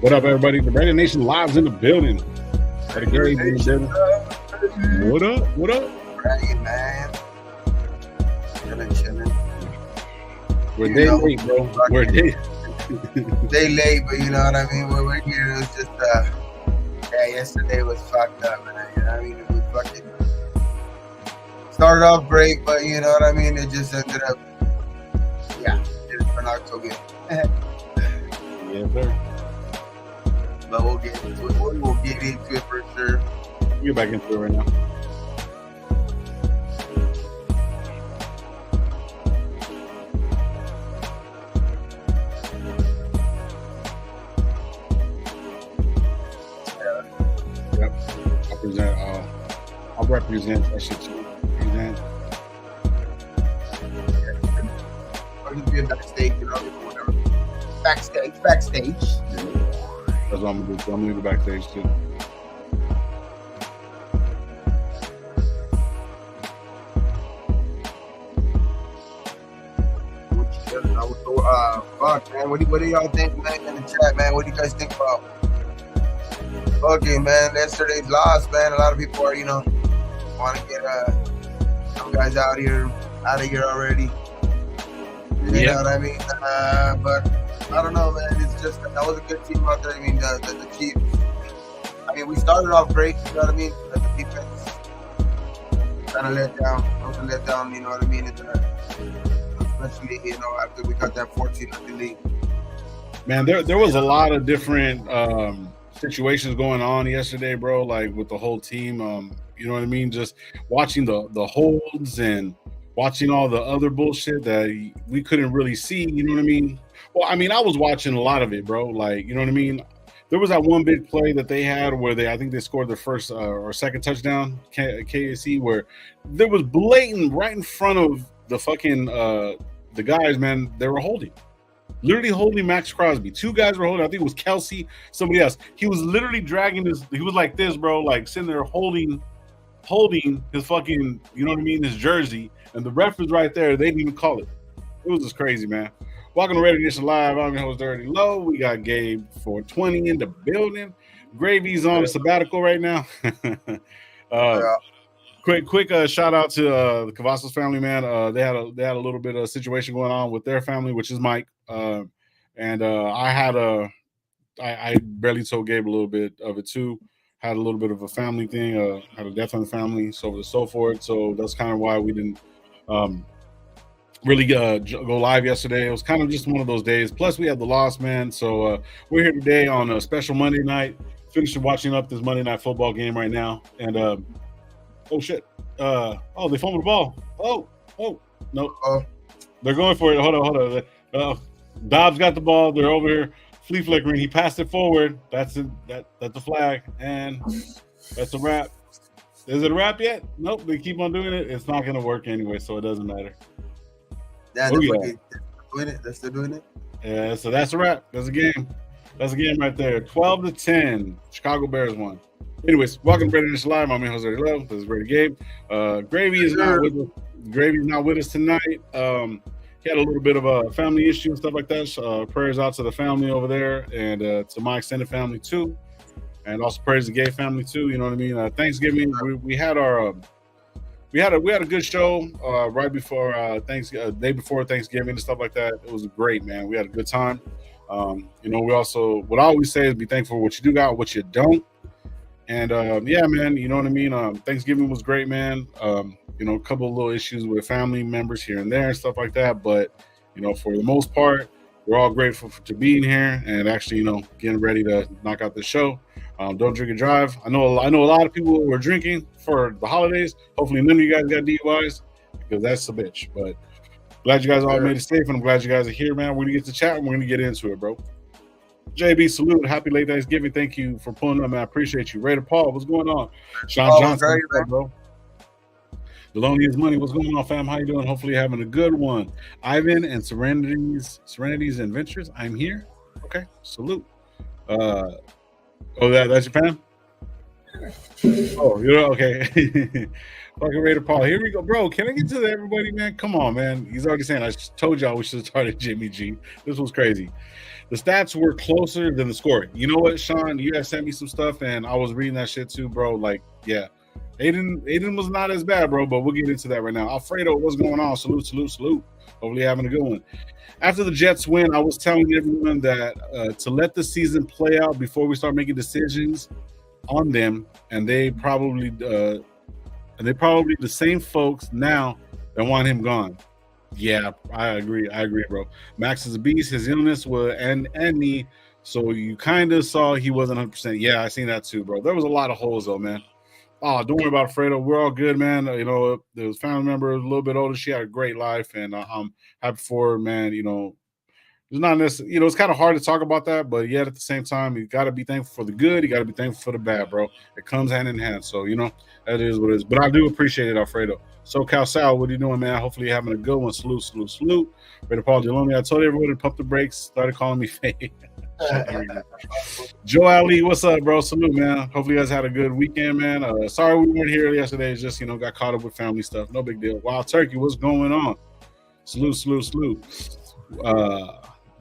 What up, everybody? The Brandon Nation live's in the building. What up? What up? Right, man. Chilling. We're day late, bro. We're day late, but you know what I mean? We're here. It was just, yesterday was fucked up, man. You know what I mean? It was fucking started off great, but you know what I mean? It just ended up, it didn't turn out so good. Yeah, sir. But we'll get into it. We'll get into it for sure. We're back into it right now. Yep. I'll represent that shit too. I'll just be in backstage, you know, whatever. Backstage. That's what I'm gonna do. I'm gonna go backstage too. Fuck, man. What do y'all think, man, in the chat, man? What do you guys think about? Okay, man. Yesterday's loss, man. A lot of people are, want to get some guys out of here already. You know what I mean? But I don't know, man. It's just that was a good team out there. I mean, the Chiefs. I mean, we started off great. You know what I mean? The defense kind of let down. It was a let down. You know what I mean? Especially, after we got that 14-0 lead. Man, there was a lot of different situations going on yesterday, bro. Like with the whole team. You know what I mean? Just watching the holds and watching all the other bullshit that we couldn't really see. You know what I mean? Well, I mean, I was watching a lot of it, bro. Like, you know what I mean? There was that one big play that they had where I think they scored their first or second touchdown, KSC, where there was blatant right in front of the fucking the guys, man. They were literally holding Max Crosby. Two guys were holding. I think it was Kelsey, somebody else. He was literally dragging his. He was like this, bro, like sitting there holding his fucking, you know what I mean, his jersey, and the ref was right there. They didn't even call it. It was just crazy, man. Welcome to Radio Nation Live. I'm your host, Dirty Low. We got Gabe 420 in the building. Gravy's on a sabbatical right now. Quick shout out to the Cavazos family, man. They had a little bit of situation going on with their family, which is Mike. I barely told Gabe a little bit of it too. Had a little bit of a family thing, had a death in the family, so on and so forth. So that's kind of why we didn't really go live yesterday. It was kind of just one of those days. Plus, we had the loss, man. So we're here today on a special Monday night. Finishing watching up this Monday night football game right now. And oh shit! They fumbled the ball. Oh no! They're going for it. Hold on. Dobbs got the ball. They're over here flea flickering. He passed it forward. That's a flag, and that's a wrap. Is it a wrap yet? Nope. They keep on doing it. It's not going to work anyway, so it doesn't matter. They're doing it. They're still doing it. Yeah. So that's a wrap. That's a game. That's a game right there. 12-10. Chicago Bears won. Anyways, welcome to Radio Nation Live. I'm your host, Dirty Low. This is Brady Gabe. Gravy is not with us. Gravy's not with us tonight. He had a little bit of a family issue and stuff like that. So, prayers out to the family over there and to my extended family too, and also prayers to the gay family too. You know what I mean? Thanksgiving, we had our we had a good show right before day before Thanksgiving and stuff like that. It was great, man. We had a good time. We also, what I always say is be thankful for what you do got, what you don't. And man, you know what I mean? Thanksgiving was great, man. A couple of little issues with family members here and there and stuff like that. But, for the most part, we're all grateful to being here and actually, getting ready to knock out the show. Don't drink and drive. I know a lot of people were drinking for the holidays. Hopefully none of you guys got DUIs because that's a bitch. But glad you guys all made it safe, and I'm glad you guys are here, man. We're going to get to chat and we're going to get into it, bro. JB, salute. Happy late Thanksgiving. Thank you for pulling up, man. I appreciate you. Raider Paul, what's going on? Sean Johnson, bro. Delonious Money, what's going on, fam? How you doing? Hopefully you're having a good one. Ivan and Serenities and Ventures, I'm here. Okay, salute. That's your fam? Oh, you know, okay. Fucking Raider Paul. Here we go, bro. Can I get to everybody, man? Come on, man. He's already saying I told y'all we should have started Jimmy G. This was crazy. The stats were closer than the score. You know what, Sean? You guys sent me some stuff, and I was reading that shit too, bro. Like, yeah, Aiden was not as bad, bro. But we'll get into that right now. Alfredo, what's going on? Salute, salute, salute. Hopefully, having a good one. After the Jets win, I was telling everyone that to let the season play out before we start making decisions on them, and they probably the same folks now that want him gone. Yeah, I agree, bro. Max is a beast. His illness was and knee, so you kind of saw he wasn't 100%. Yeah, I seen that too, bro. There was a lot of holes though, man. Oh, don't worry about Fredo. We're all good, man. You know, there was a family member a little bit older. She had a great life, and I'm happy for her, man. You know, it's not necessarily, you know, it's kind of hard to talk about that, but yet at the same time, you got to be thankful for the good. You got to be thankful for the bad, bro. It comes hand in hand. So, you know, that is what it is. But I do appreciate it, Alfredo. So, Cal Sal, what are you doing, man? Hopefully you're having a good one. Salute, salute, salute. Raider Paul Deloney, I told everyone to pump the brakes. Started calling me fake. Joe Ali, what's up, bro? Salute, man. Hopefully you guys had a good weekend, man. Sorry we weren't here yesterday. It's just, you know, got caught up with family stuff. No big deal. Wild Turkey, what's going on? Salute, salute, salute.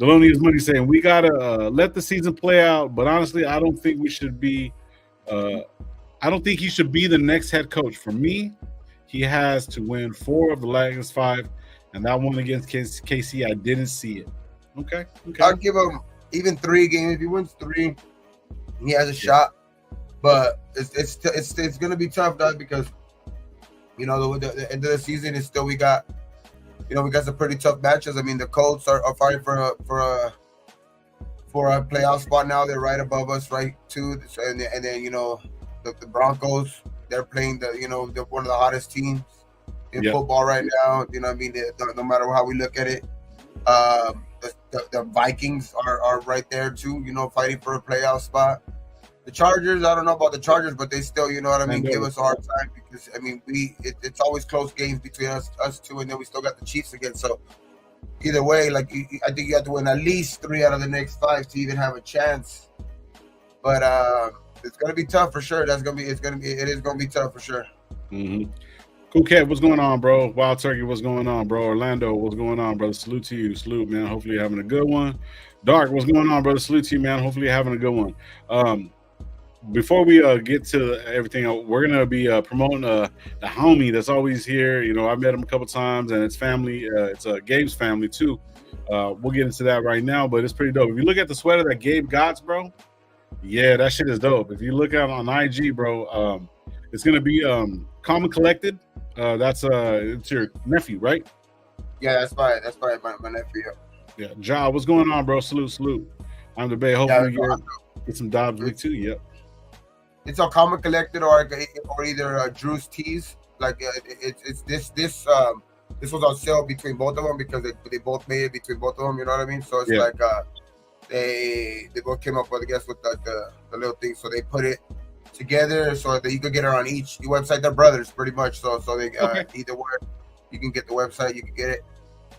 Deloney is money saying we gotta let the season play out, but honestly, I don't think we should be. I don't think he should be the next head coach. For me, he has to win 4 of the last 5, and that one against KC, I didn't see it. Okay. I'll give him even 3 games. If he wins 3, he has a shot. But it's gonna be tough, though, because you know the end of the season is still we got some pretty tough matches. I mean, the Colts are fighting for a playoff spot now. They're right above us, right too. And then you know the Broncos. They're playing they're one of the hottest teams in football right now. You know what I mean? No matter how we look at it, the Vikings are right there too. You know, fighting for a playoff spot. The Chargers, I don't know about the Chargers, but they still, you know what I mean, give us a hard time because I mean it's always close games between us two, and then we still got the Chiefs again. So either way, like I think you have to win at least 3 out of the next 5 to even have a chance. But it's gonna be tough for sure. It is gonna be tough for sure. Mm-hmm. Cool Cat, what's going on, bro? Wild Turkey, what's going on, bro? Orlando, what's going on, brother? Salute to you. Salute, man. Hopefully you're having a good one. Dark, what's going on, brother? Salute to you, man. Hopefully you're having a good one. Before we get to everything, we're gonna be promoting the homie that's always here. You know, I met him a couple times, and it's family. It's Gabe's family too. We'll get into that right now, but it's pretty dope. If you look at the sweater that Gabe got, bro, yeah, that shit is dope. If you look at it on IG, bro, it's gonna be Calm and Collected. That's it's your nephew, right? Yeah, that's my nephew. Yeah, Ja, what's going on, bro? Salute. I'm the Bay. Hopefully get some Dobbs week too. Yep. It's a Common Collected or either Drew's Tees. Like it's this was on sale between both of them because they both made it between both of them. You know what I mean? So it's like they both came up with the little thing. So they put it together so that you could get it on each website. They're brothers pretty much. So they either way you can get the website, you can get it,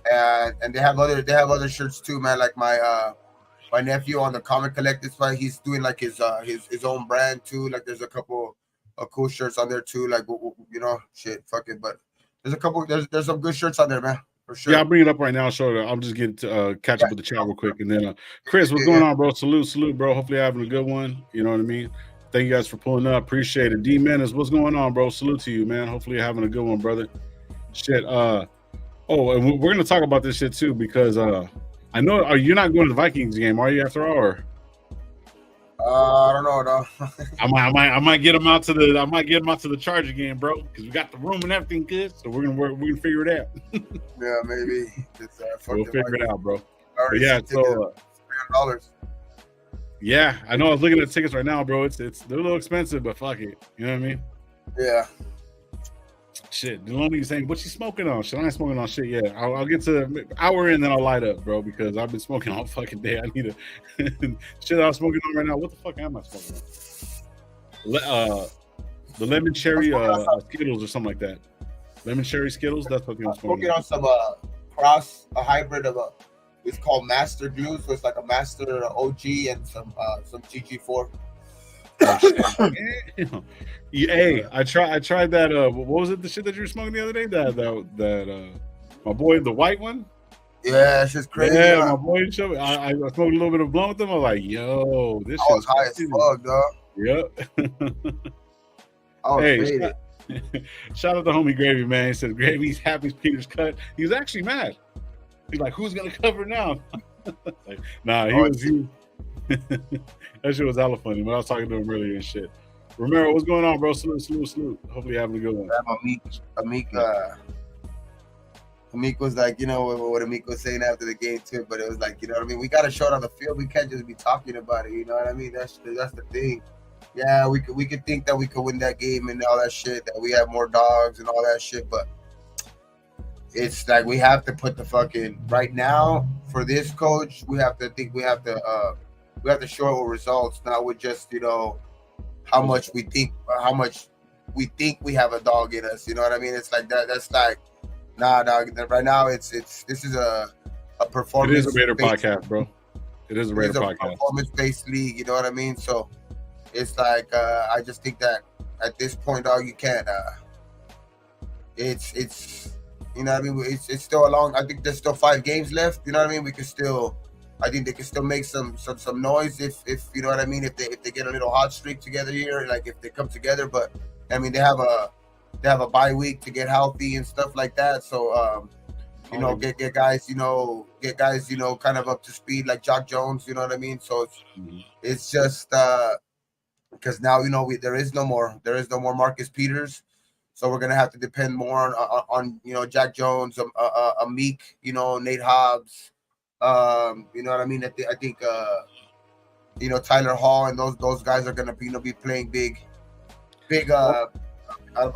and they have other shirts too, man. Like my nephew on the Comic Collected side, he's doing like his own brand too. Like there's a couple of cool shirts on there too. Like you know, shit, fuck it. But there's some good shirts on there, man, for sure. Yeah, I'll bring it up right now. Show it. I'm just getting to catch up with the chat real quick, and then Chris, what's going on, bro? Salute, bro. Hopefully you're having a good one. You know what I mean? Thank you guys for pulling up. Appreciate it. D Menace, what's going on, bro? Salute to you, man. Hopefully you're having a good one, brother. Shit. And we're gonna talk about this shit too because I know you're not going to the Vikings game, are you? After all, or I don't know, no. I might get him out to the Charger game, bro, because we got the room and everything good. So we're gonna figure it out. Yeah, maybe. We'll figure it out, bro. But yeah, so $300. Yeah, I know. I was looking at the tickets right now, bro. They're a little expensive, but fuck it. You know what I mean? Yeah. Shit, Deloney's saying, what you smoking on? Shit, I ain't smoking on shit yet. I'll get to an hour in, then I'll light up, bro, because I've been smoking all fucking day. I need to shit I'm smoking on right now. What the fuck am I smoking on? The lemon cherry Skittles or something like that. Lemon cherry Skittles. That's what I'm smoking on. Some a hybrid of it's called Master Glue, so it's like a Master OG and some GG4. Oh shit! Hey, I tried that. What was it? The shit that you were smoking the other day? That my boy, the white one. Yeah, it's just crazy. Yeah, Huh? my boy showed me. I smoked a little bit of blunt with them. I was like, yo, this I shit was is high as crazy. fuck, dog. Yep. I was Hey, faded. shout out to homie Gravy, man. He said Gravy's happy Peter's cut. He was actually mad. He's like, who's gonna cover now? Like, nah, he that shit was hella funny. But I was talking to him earlier and shit. Romero, what's going on, bro? Salute. Hopefully you're having a good one. Amik was like, you know what Amik was saying after the game too, but it was like, you know what I mean? We got to show it on the field. We can't just be talking about it. You know what I mean? That's the thing. Yeah, we could think that we could win that game and all that shit, that we have more dogs and all that shit, but it's like we have to put the fucking right now for this coach. We have to show results, not with just, you know, how much we think we have a dog in us. You know what I mean? It's like that. That's like, nah, dog. Right now, this is a performance. It is a Raider podcast, bro. It is a Raider podcast. Performance-based league. You know what I mean? So it's like I just think that at this point, dog, you can't. It's you know what I mean. It's still a long. I think there's still 5 games left. You know what I mean? We can still. I think they can still make some noise if you know what I mean. If they get a little hot streak together here, like if they come together. But I mean, they have a bye week to get healthy and stuff like that. So you know, get guys, you know, kind of up to speed like Jock Jones. You know what I mean? So it's just because now, you know, there is no more Marcus Peters. So we're gonna have to depend more on you know, Jack Jones, Amik, you know, Nate Hobbs, you know what I mean. I think you know, Tyler Hall and those guys are gonna be playing big a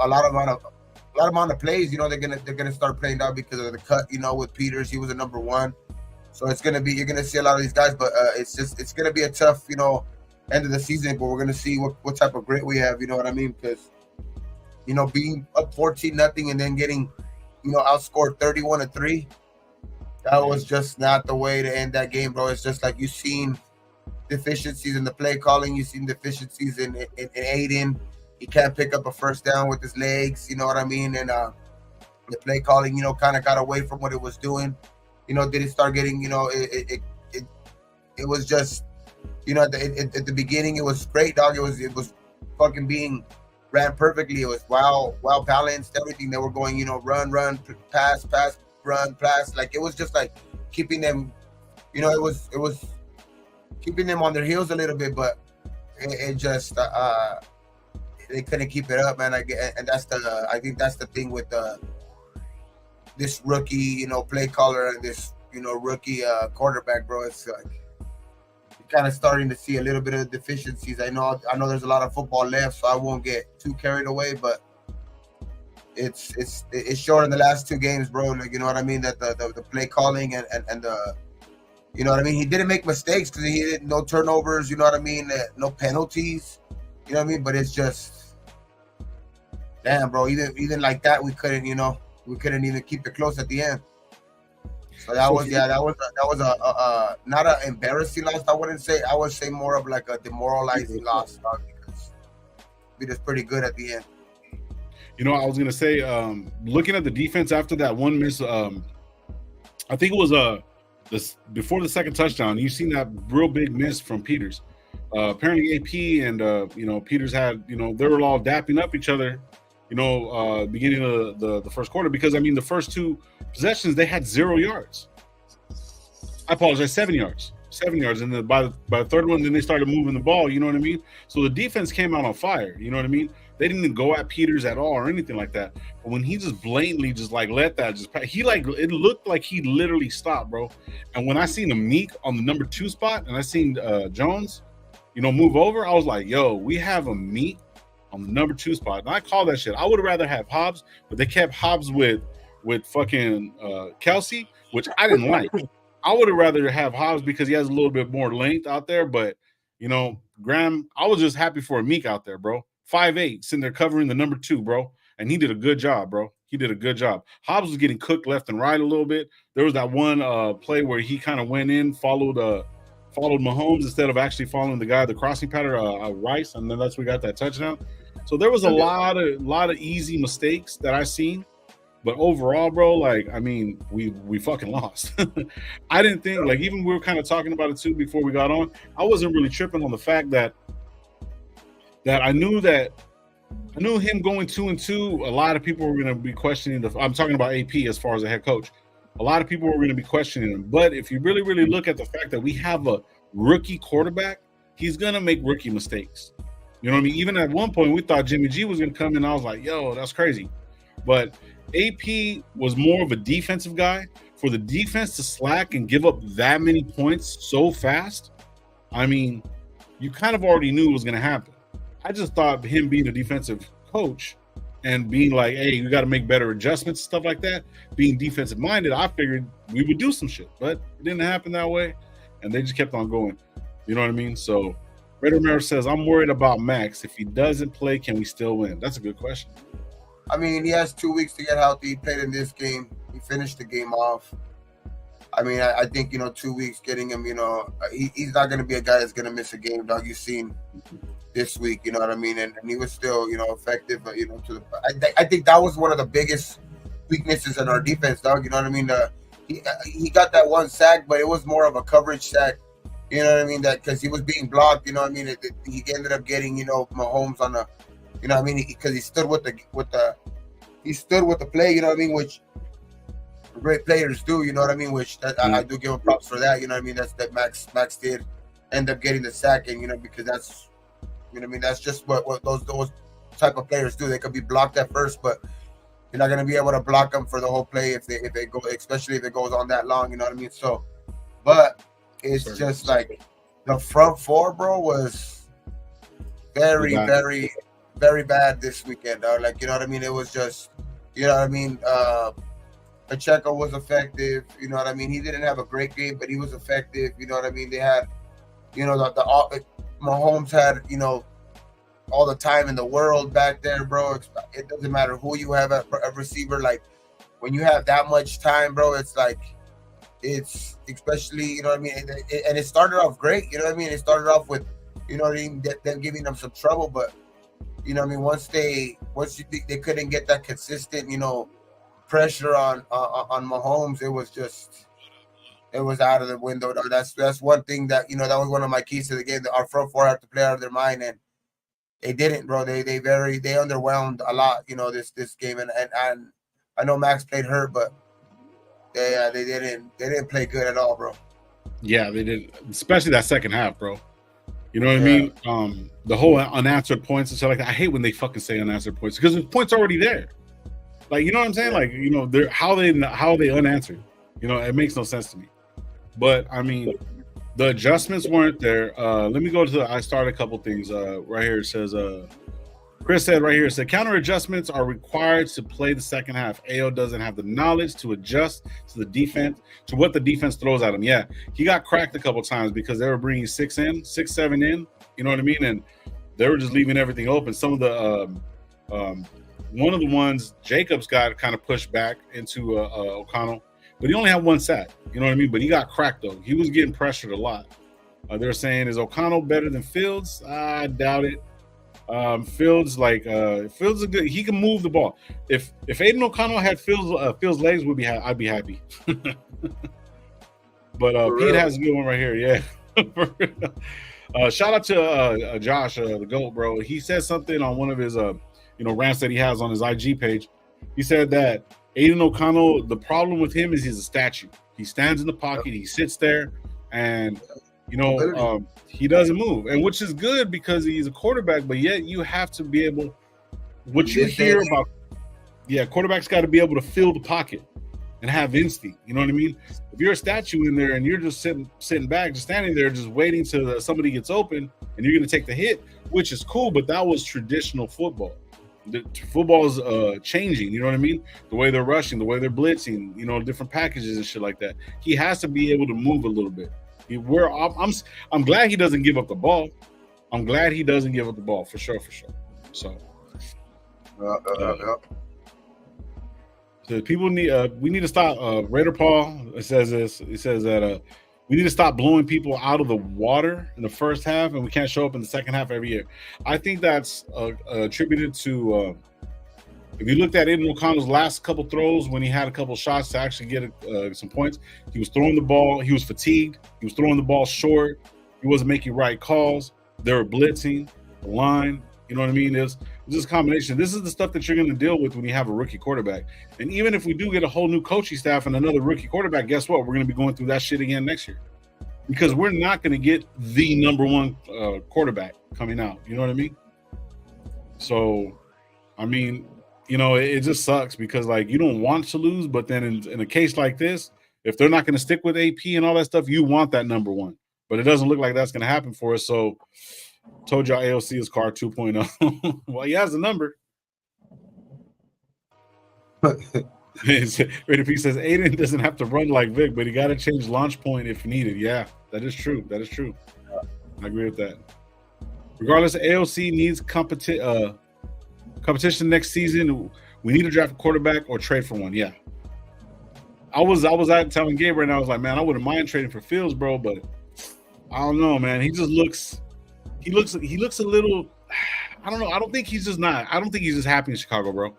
lot amount of plays. You know, they're gonna start playing down because of the cut. You know, with Peters, he was a number 1, so you're gonna see a lot of these guys. But it's gonna be a tough, you know, end of the season. But we're gonna see what type of grit we have. You know what I mean? Because, you know, being up 14-0 and then getting, you know, outscored 31-3, that was just not the way to end that game, bro. It's just like you've seen deficiencies in the play calling. You've seen deficiencies in Aiden. He can't pick up a first down with his legs. You know what I mean? And the play calling, you know, kind of got away from what it was doing. You know, did it start getting, you know, it was just, you know, at the beginning, it was great, dog. It was fucking being ran perfectly. It was well balanced, everything. They were going, you know, run, pass, run, pass. Like, it was just like keeping them, you know, it was keeping them on their heels a little bit, but it just they couldn't keep it up, man. I think that's the thing with this rookie, you know, play caller and this, you know, rookie quarterback, bro. It's like kind of starting to see a little bit of deficiencies. I know there's a lot of football left, so I won't get too carried away, but it's short in the last 2 games, bro. Like, you know what I mean? That the play calling and the, you know what I mean? He didn't make mistakes because he didn't, no turnovers, you know what I mean? No penalties, you know what I mean? But it's just, damn, bro, even like that, we couldn't even keep it close at the end. So that was a not an embarrassing loss. I wouldn't say. I would say more of like a demoralizing loss, because we was pretty good at the end. You know, I was gonna say, looking at the defense after that one miss, I think it was before the second touchdown. You seen that real big miss from Peters. Apparently, AP and you know, Peters had, you know, they were all dapping up each other, you know, beginning of the first quarter, because I mean, the first 2 possessions they had 0 yards. I apologize, 7 yards, and then by the third one, then they started moving the ball. You know what I mean? So the defense came out on fire. You know what I mean? They didn't even go at Peters at all or anything like that. But when he just blatantly just like let that just pass, he like, it looked like he literally stopped, bro. And when I seen Amik on the number 2 spot and I seen Jones, you know, move over, I was like, yo, we have Amik on the number 2 spot. And I call that shit. I would rather have Hobbs, but they kept Hobbs with fucking Kelsey, which I didn't like. I would have rather have Hobbs because he has a little bit more length out there. But, you know, Graham, I was just happy for Amik out there, bro. 5'8", sitting there covering the number 2, bro. And he did a good job, bro. He did a good job. Hobbs was getting cooked left and right a little bit. There was that one play where he kind of went in, followed followed Mahomes instead of actually following the crossing pattern, Rice, and then that's we got that touchdown. So there was a lot of easy mistakes that I seen. But overall, bro, like, I mean, we fucking lost. I didn't think, like, even we were kind of talking about it too before we got on. I wasn't really tripping on the fact that I knew him going 2-2. A lot of people were going to be questioning I'm talking about AP as far as a head coach. A lot of people were going to be questioning him. But if you really, really look at the fact that we have a rookie quarterback, he's going to make rookie mistakes. You know what I mean? Even at one point, we thought Jimmy G was going to come in. I was like, yo, that's crazy. But AP was more of a defensive guy. For the defense to slack and give up that many points so fast, I mean, you kind of already knew it was going to happen. I just thought him being a defensive coach and being like, hey, you got to make better adjustments, stuff like that, being defensive minded, I figured we would do some shit. But it didn't happen that way, and they just kept on going. You know what I mean? So Red Romero says, I'm worried about Max. If he doesn't play, can we still win? That's a good question. I mean, he has 2 weeks to get healthy. He played in this game. He finished the game off. I mean, I think, 2 weeks getting him, he's not going to be a guy that's going to miss a game, dog. You've seen this week, you know what I mean? And he was still, effective, I think that was one of the biggest weaknesses in our defense, dog. You know what I mean? He got that one sack, but it was more of a coverage sack. You know what I mean? That because he was being blocked, you know what I mean? He ended up getting, Mahomes on the, you know what I mean? Because he stood with the play, you know what I mean? Which great players do, you know what I mean? Which I do give him props for that, you know what I mean? That Max did end up getting the sack, and because that's, you know what I mean? That's just what those type of players do. They could be blocked at first, but you're not gonna be able to block them for the whole play if they go, especially if it goes on that long, you know what I mean? So, but it's just like the front four, bro, was very, very, very bad this weekend, dog. Like, you know what I mean? It was just, you know what I mean? Pacheco was effective, you know what I mean? He didn't have a great game, but he was effective, you know what I mean? They had, Mahomes had, all the time in the world back there, bro. It doesn't matter who you have at a receiver. Like, when you have that much time, bro, it's like, it's especially, you know what I mean? And it started off great, you know what I mean? It started off with, you know what I mean, them giving them some trouble, but you know what I mean, once they couldn't get that consistent, pressure on Mahomes, it was out of the window. That's one thing that, that was one of my keys to the game, that our front four had to play out of their mind, and they didn't, bro. They underwhelmed a lot, this game, and I know Max played hurt, but they didn't play good at all, bro. Yeah, they did, especially that second half, bro. You know what I mean? The whole unanswered points and stuff like that. I hate when they fucking say unanswered points, because the points already there. Like, you know what I'm saying? Yeah. Like, they're how they unanswered. It makes no sense to me. But I mean, the adjustments weren't there. Let me go to I started a couple things. Right here it says, Chris said right here, it said counter adjustments are required to play the second half. AO doesn't have the knowledge to adjust to the defense, to what the defense throws at him. Yeah, he got cracked a couple times because they were bringing 6, 7 in. You know what I mean? And they were just leaving everything open. Some of the one of the ones Jacobs got kind of pushed back into O'Connell, but he only had one sack. You know what I mean? But he got cracked though. He was getting pressured a lot. They're saying, is O'Connell better than Fields? I doubt it. Fields is good. He can move the ball. If Aiden O'Connell had Fields' legs, I'd be happy. But Pete has a good one right here. Yeah. Shout out to Josh, the GOAT, bro. He said something on one of his rants that he has on his IG page. He said that Aiden O'Connell, the problem with him is he's a statue. He stands in the pocket, he sits there, and he doesn't move, and which is good because he's a quarterback, but yet you have to be able, what you hear about, quarterbacks got to be able to fill the pocket and have instinct. You know what I mean? If you're a statue in there and you're just sitting back, just standing there, just waiting till somebody gets open and you're going to take the hit, which is cool, but that was traditional football. The football's changing, you know what I mean? The way they're rushing, the way they're blitzing, different packages and shit like that. He has to be able to move a little bit. I'm glad he doesn't give up the ball. For sure. So, so people need we need to stop. Raider Paul says this. He says that We need to stop blowing people out of the water in the first half, and we can't show up in the second half every year. I think that's attributed to if you looked at Aiden O'Connell's last couple throws when he had a couple shots to actually get some points, he was throwing the ball. He was fatigued. He was throwing the ball short. He wasn't making right calls. They were blitzing the line. You know what I mean? It's just a combination. This is the stuff that you're going to deal with when you have a rookie quarterback. And even if we do get a whole new coaching staff and another rookie quarterback, guess what? We're going to be going through that shit again next year because we're not going to get the number one quarterback coming out. You know what I mean? So, I mean, you know, it just sucks because, like, you don't want to lose, but then in a case like this, if they're not going to stick with AP and all that stuff, you want that number one. But it doesn't look like that's going to happen for us. So, told y'all AOC is car 2.0. Well, he has the number. Ready P says Aiden doesn't have to run like Vic, but he got to change launch point if needed. Yeah, that is true. That is true. I agree with that. Regardless, AOC needs competition next season. We need to draft a quarterback or trade for one. Yeah. I was out telling Gabe right now, I was like, man, I wouldn't mind trading for Fields, bro, but I don't know, man. He just looks a little, I don't know. I don't think he's just happy in Chicago, bro.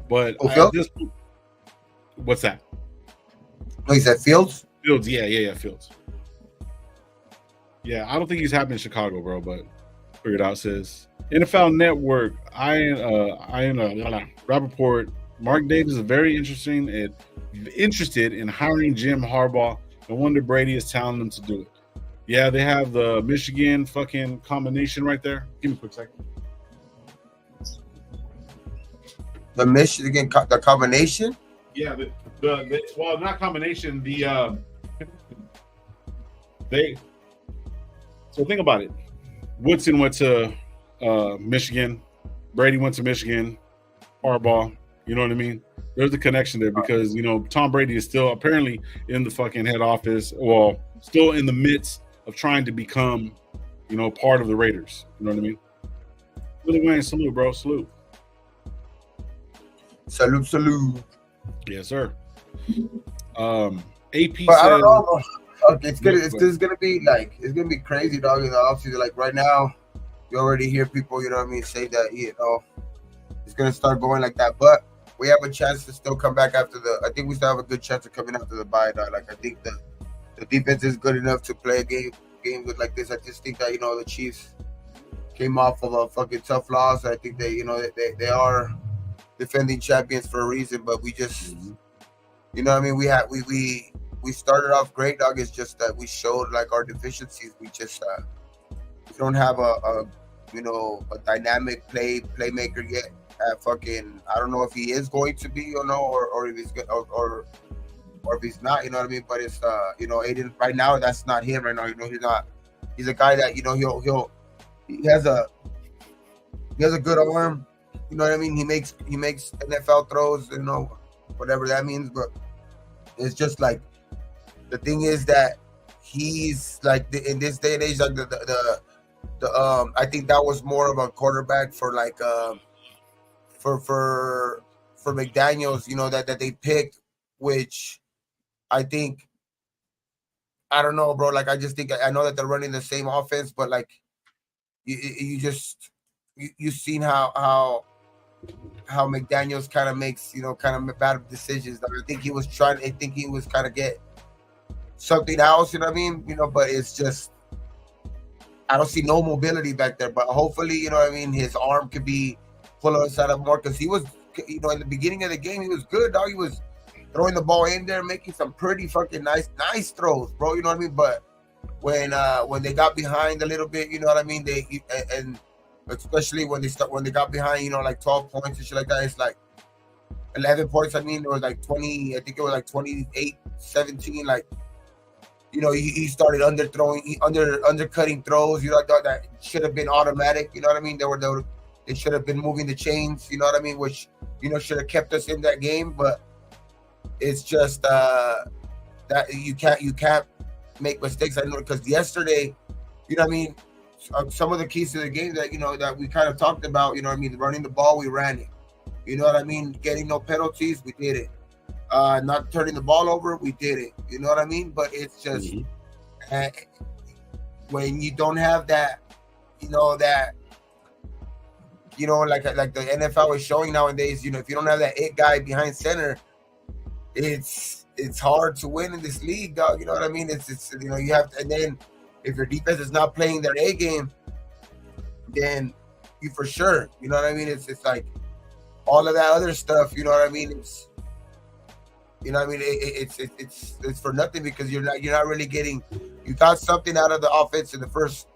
But what's that? Oh, he said Fields? Fields, yeah, Fields. Yeah, I don't think he's happy in Chicago, bro, but figured out says NFL Network, Rappaport, Mark Davis is very interested in hiring Jim Harbaugh. No wonder Brady is telling them to do it. Yeah, they have the Michigan fucking combination right there. Give me a quick second. The Michigan, the combination? Yeah, well, not combination. So think about it. Woodson went to Michigan. Brady went to Michigan. Harbaugh. You know what I mean? There's a connection there because, you know, Tom Brady is still apparently in the fucking head office. Well, still in the midst of trying to become, you know, part of the Raiders. You know what I mean? Willie Wayne, salute, bro. Salute. Salute. Yes, sir. AP but said, I don't know. Okay, it's gonna be crazy, dog, in the offseason. Like right now, you already hear people, you know what I mean, say that, you know, it's gonna start going like that. But we have a chance to still come back after I think we still have a good chance of coming after the bye, dog. Like I think the defense is good enough to play a game with like this. I just think that, you know, the Chiefs came off of a fucking tough loss. I think they, you know, they are defending champions for a reason, but we just, you know what I mean, we started off great, dog. It's just that we showed like our deficiencies. We just we don't have a you know, a dynamic playmaker yet. Fucking, I don't know if he is going to be, you know, or if he's good or if he's not, you know what I mean. But it's you know, Aiden right now, that's not him right now. You know, he's a guy that, you know, he has a good arm. You know what I mean? He makes NFL throws, you know, whatever that means. But it's just like, the thing is that he's like in this day and age, like the I think that was more of a quarterback for like for McDaniels, you know, that they picked, which I think, I don't know, bro. Like I just think, I know that they're running the same offense, but like you've seen how McDaniels kind of makes, you know, kind of bad decisions. I think he was kind of get something else, you know what I mean? You know, but it's just, I don't see no mobility back there. But hopefully, you know what I mean, his arm could be pulling us out of more, because he was, you know, in the beginning of the game, he was good, dog. He was throwing the ball in there, making some pretty fucking nice throws, bro. You know what I mean? But when they got behind a little bit, you know what I mean, and especially when they got behind, you know, like 12 points and shit like that, it's like 11 points. I mean, it was like 20, I think it was like 28-17. Like, you know, he started undercutting throws, you know, that should have been automatic. You know what I mean? They should have been moving the chains, you know what I mean, which, you know, should have kept us in that game. But it's just that you can't make mistakes. I know, because yesterday, you know what I mean, some of the keys to the game that, you know, that we kind of talked about, you know what I mean, running the ball, we ran it. You know what I mean? Getting no penalties, we did it. Not turning the ball over, we did it. You know what I mean? But it's just And when you don't have that, like the NFL is showing nowadays, if you don't have that it guy behind center, it's hard to win in this league, dog. You know what I mean? It's you have to, and then if your defense is not playing their A game, then you for sure, you know what I mean? It's like all of that other stuff, you know what I mean? It's it's for nothing, because you're not really getting, you got something out of the offense in the first,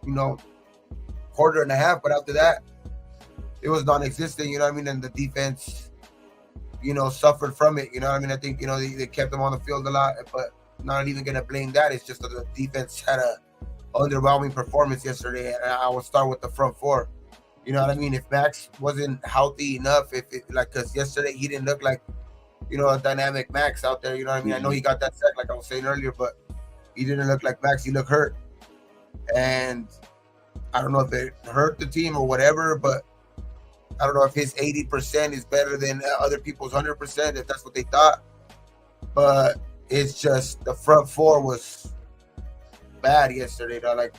quarter and a half, but after that, it was non-existent, you know what I mean? And the defense, suffered from it, you know what I mean? I think, they kept them on the field a lot, but not even going to blame that. It's just that the defense had a underwhelming performance yesterday, and I will start with the front four. You know what I mean? If Max wasn't healthy enough, because yesterday he didn't look like, a dynamic Max out there, you know what I mean? I know he got that sack, like I was saying earlier, but he didn't look like Max. He looked hurt. And I don't know if it hurt the team or whatever, but I don't know if his 80% is better than other people's 100%, if that's what they thought. But it's just the front four was bad yesterday, though. Like,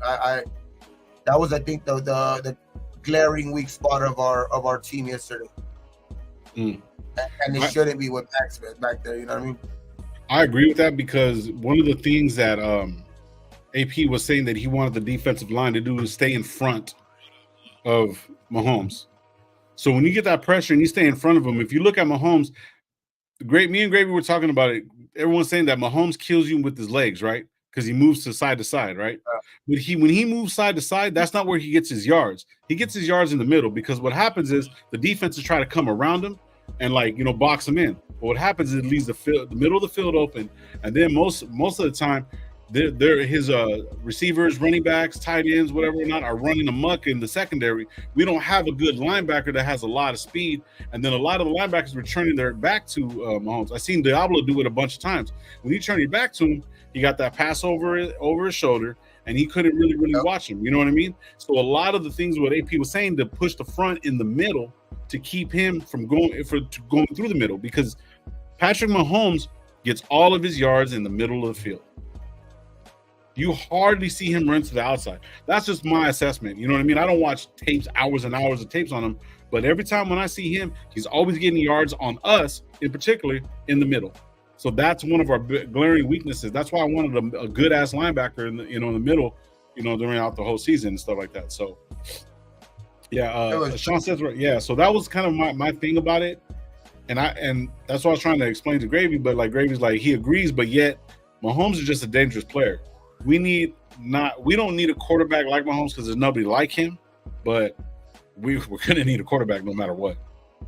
that was, I think, the glaring weak spot of our team yesterday. And it shouldn't be with Max back there, you know what I mean? I agree with that, because one of the things that AP was saying that he wanted the defensive line to do was stay in front of Mahomes. So when you get that pressure and you stay in front of him, if you look at Mahomes, me and Gravy were talking about it. Everyone's saying that Mahomes kills you with his legs, right? Because he moves to side, right? But when he moves side to side, that's not where he gets his yards. He gets his yards in the middle, because what happens is the defense is trying to come around him and box him in. But what happens is it leaves the middle of the field open, and then most of the time, his receivers, running backs, tight ends, whatever or not, are running amok in the secondary. We don't have a good linebacker that has a lot of speed, and then a lot of the linebackers returning their back to Mahomes. I've seen Diablo do it a bunch of times. When you turn your back to him, he got that pass over his shoulder, and he couldn't really watch him. You know what I mean? So a lot of the things what AP was saying to push the front in the middle to keep him from going through the middle, because Patrick Mahomes gets all of his yards in the middle of the field. You hardly see him run to the outside. That's just my assessment. You know what I mean? I don't watch tapes, hours and hours of tapes on him, but every time when I see him, he's always getting yards on us, in particular, in the middle. So that's one of our glaring weaknesses. That's why I wanted a good ass linebacker in the middle, during out the whole season and stuff like that. So, yeah, Sean says right. Yeah, so that was kind of my thing about it, and that's what I was trying to explain to Gravy. But like Gravy's like, he agrees, but yet Mahomes is just a dangerous player. We don't need a quarterback like Mahomes, because there's nobody like him, but we're gonna need a quarterback no matter what.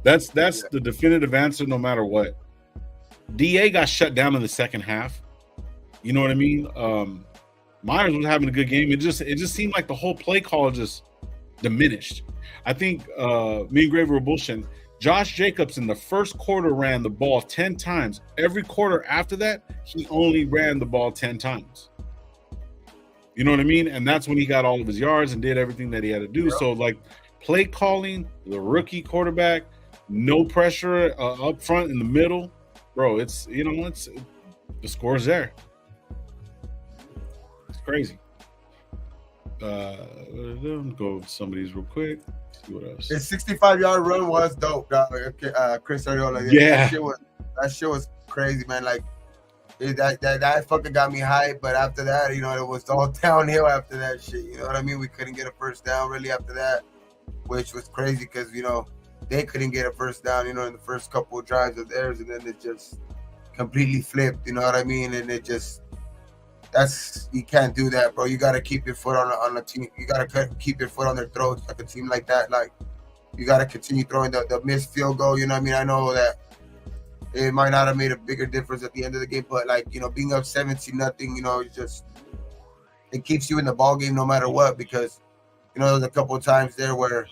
That's the definitive answer no matter what. DA got shut down in the second half. You know what I mean? Myers was having a good game. It just seemed like the whole play call just diminished. I think me and Gravy were bullshitting. Josh Jacobs in the first quarter ran the ball 10 times. Every quarter after that, he only ran the ball 10 times. You know what I mean? And that's when he got all of his yards and did everything that he had to do. Yep. So, like, play calling, the rookie quarterback, no pressure up front in the middle. Bro, it's the score's there. It's crazy. Go over some of these real quick. See what else. His 65-yard run was dope, Chris Ariola. Yeah. That shit was crazy, man. Like, that fucking got me hyped, but after that, it was all downhill after that shit. You know what I mean? We couldn't get a first down really after that, which was crazy because, they couldn't get a first down, in the first couple of drives of theirs, and then it just completely flipped, you know what I mean? And it just, you can't do that, bro. You got to keep your foot on the team. You got to keep your foot on their throats, like a team like that. Like, you got to continue throwing the missed field goal, you know what I mean? I know that it might not have made a bigger difference at the end of the game, but being up 17-0, it keeps you in the ball game no matter what, because there's a couple of times there where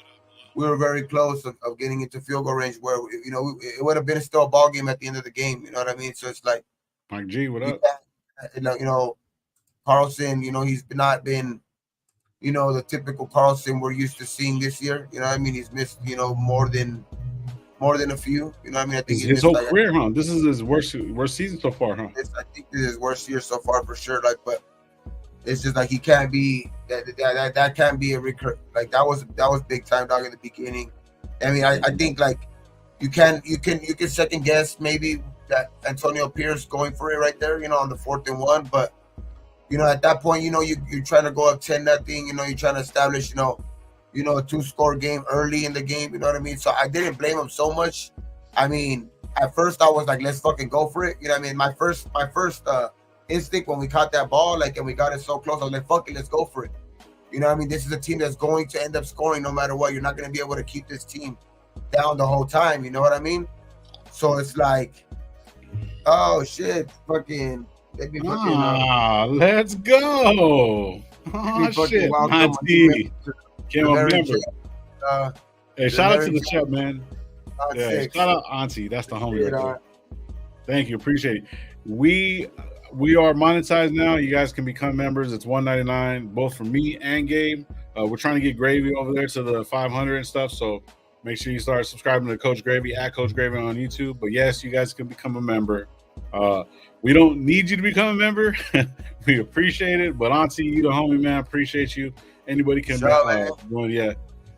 we were very close of getting into field goal range where it would have been still a ball game at the end of the game, you know what I mean? So it's like, Mike G, what up? Carlson, he's not been the typical Carlson we're used to seeing this year, you know what I mean? He's missed more than a few, you know what I mean? I think his whole career, huh? This is his worst season so far, huh? I think this is his worst year so far for sure. But it's just like he can't be that can't be a recur. Like that was big time, dog, in the beginning. I mean, I think like you can second guess maybe that Antonio Pierce going for it right there, on the 4th and 1, but at that point, you're trying to go up 10-0, you're trying to establish, a 2-score game early in the game, you know what I mean? So I didn't blame him so much. I mean, at first I was like, let's fucking go for it. You know what I mean? My first instinct when we caught that ball, like, and we got it so close, I was like, fuck it, let's go for it. You know what I mean? This is a team that's going to end up scoring no matter what. You're not going to be able to keep this team down the whole time. You know what I mean? So it's like, oh shit, fucking. Let's go. Oh shit, Auntie. Can't remember. Hey, shout out to the chat, man. Yeah, shout out Auntie. That's the homie right there. Thank you, appreciate it. We are monetized now. You guys can become members. It's $1.99, both for me and Gabe. We're trying to get Gravy over there to the 500 and stuff. So make sure you start subscribing to Coach Gravy at Coach Gravy on YouTube. But yes, you guys can become a member. We don't need you to become a member. We appreciate it. But Auntie, you the homie, man. Appreciate you. Anybody can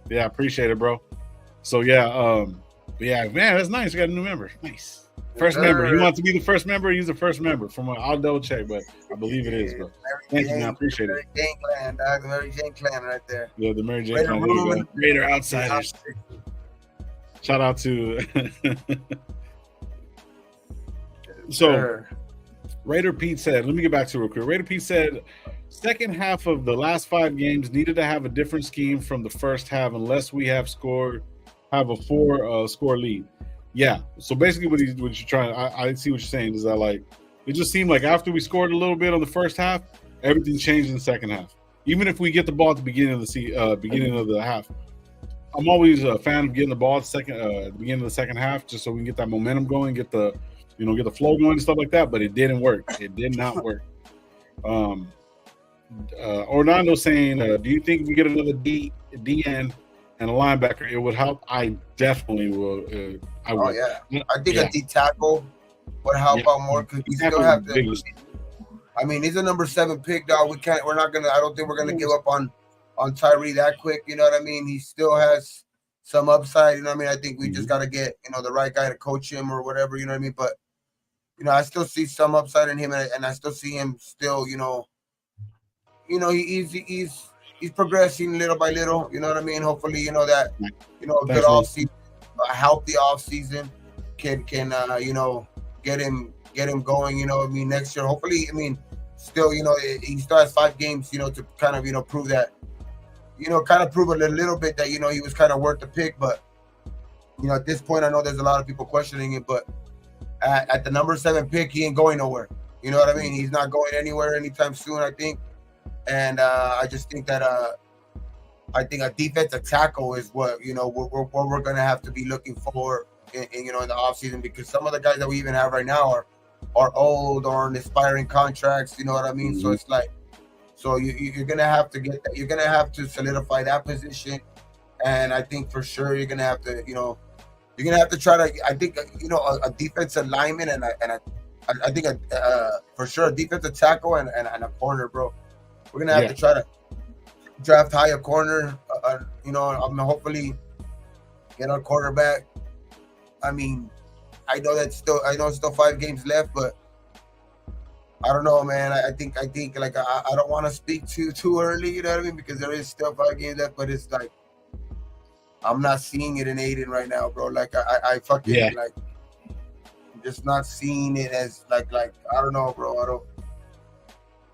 yeah, appreciate it, bro. So yeah, man, that's nice. We got a new member. Nice. First member. You want to be the first member? He's the first member. I'll double check, but I believe it is, bro. Thank you, man. I appreciate it. Mary Jane clan, dog. The Mary Jane clan right there. Yeah, the Mary Jane clan. Raider Outsiders. Shout out to So Raider Pete said, let me get back to it real quick. Raider Pete said, second half of the last 5 games needed to have a different scheme from the first half unless we have a 4 score lead. Yeah. So basically what you're trying, I see what you're saying is that, like, it just seemed like after we scored a little bit on the first half, everything changed in the second half. Even if we get the ball at the beginning of the half. I'm always a fan of getting the ball at the beginning of the second half, just so we can get that momentum going, get the flow going and stuff like that. But it didn't work. It did not work. Orlando saying, do you think if we get another DN and a linebacker, it would help? I definitely will. I would. Oh yeah, I think a D tackle would help out more because we still have to. I mean, he's a number 7 pick, dog. We're not gonna. I don't think we're gonna give up on Tyree that quick. You know what I mean? He still has some upside. You know what I mean? I think we just got to get the right guy to coach him or whatever. You know what I mean? But I still see some upside in him, and I still see him still. He's progressing little by little. You know what I mean? Hopefully, that a good off season, a healthy off season can get him going. I mean, next year, hopefully, still, he still has 5 games, to kind of prove that, kind of prove a little bit that he was kind of worth the pick. But at this point, I know there's a lot of people questioning it, but at the number 7 pick, he ain't going nowhere. You know what I mean? He's not going anywhere anytime soon, I think. And I just think that I think a defensive tackle is what what we're gonna have to be looking for in the offseason, because some of the guys that we even have right now are old or on aspiring contracts. You know what I mean? Mm-hmm. So it's like, you're gonna have to get that. You're gonna have to solidify that position, and I think for sure you're gonna have to you're gonna have to try to. I think a defensive lineman and I think for sure a defensive tackle and a corner, bro. We're gonna have to try to draft high a corner. Hopefully get our quarterback. I mean, I know it's still 5 games left, but I don't know, man. I think like I don't want to speak too early. You know what I mean? Because there is still 5 games left, but it's like I'm not seeing it in Aiden right now, bro. Like I fucking like I'm just not seeing it as like I don't know, bro.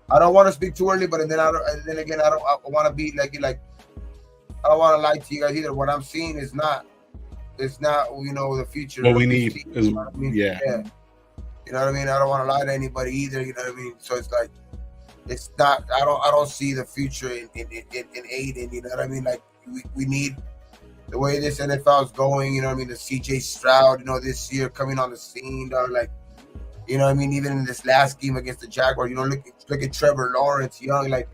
I don't want to speak too early, but then I want to be like I don't want to lie to you guys either. What I'm seeing is not the future. What we need is You know what I mean? I don't want to lie to anybody either. You know what I mean? So it's like it's not. I don't see the future in Aiden. You know what I mean? Like we need the way this NFL is going. You know what I mean? The CJ Stroud. This year coming on the scene. Like. You know what I mean? Even in this last game against the Jaguars, look at Trevor Lawrence, young, like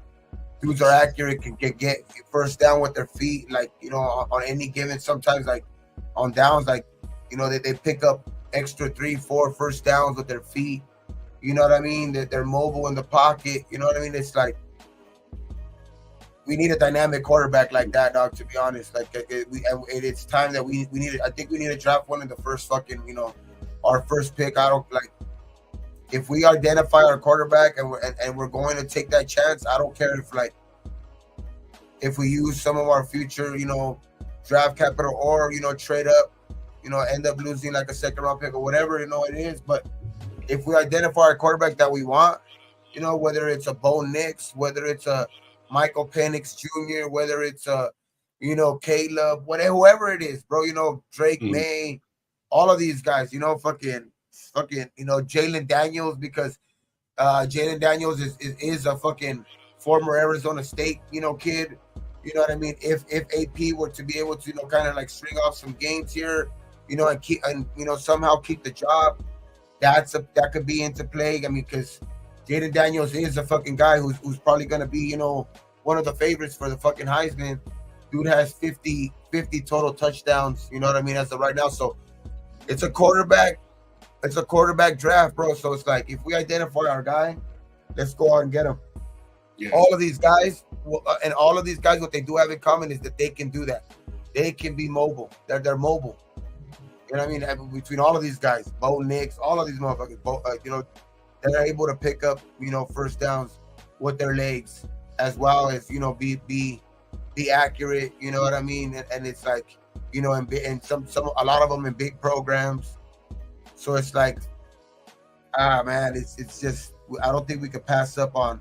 dudes are accurate, can get first down with their feet, like, on any given, sometimes like on downs, like, they pick up extra 3-4 first downs with their feet. You know what I mean? That they're mobile in the pocket. You know what I mean? It's like we need a dynamic quarterback like that, dog. To be honest, like it's time that we need. I think we need to draft one in the first fucking, our first pick. I don't like if we identify our quarterback and we're going to take that chance. I don't care if we use some of our future, draft capital or trade up, end up losing like a second round pick or whatever it is. But if we identify a quarterback that we want, whether it's a Bo Nix, whether it's a Michael Penix Jr., whether it's a Caleb, whatever, whoever it is, bro, Drake May, all of these guys, fucking Jalen Daniels, because Jalen Daniels is a fucking former Arizona State kid. You know what I mean? If AP were to be able to kind of like string off some games here, and keep somehow keep the job, that could be into play. I mean, because Jaden Daniels is a fucking guy who's probably gonna be one of the favorites for the fucking Heisman. Dude has 50 total touchdowns. You know what I mean? As of right now, so it's a quarterback draft, bro. So it's like if we identify our guy, let's go out and get him. Yeah. All of these guys, what they do have in common is that they can do that. They can be mobile. They're mobile. You know what I mean? Between all of these guys, Bo Nix, all of these motherfuckers, they're able to pick up, first downs with their legs, as well as be accurate. You know what I mean? And it's like, and a lot of them in big programs. So it's like, man, it's just, I don't think we could pass up on.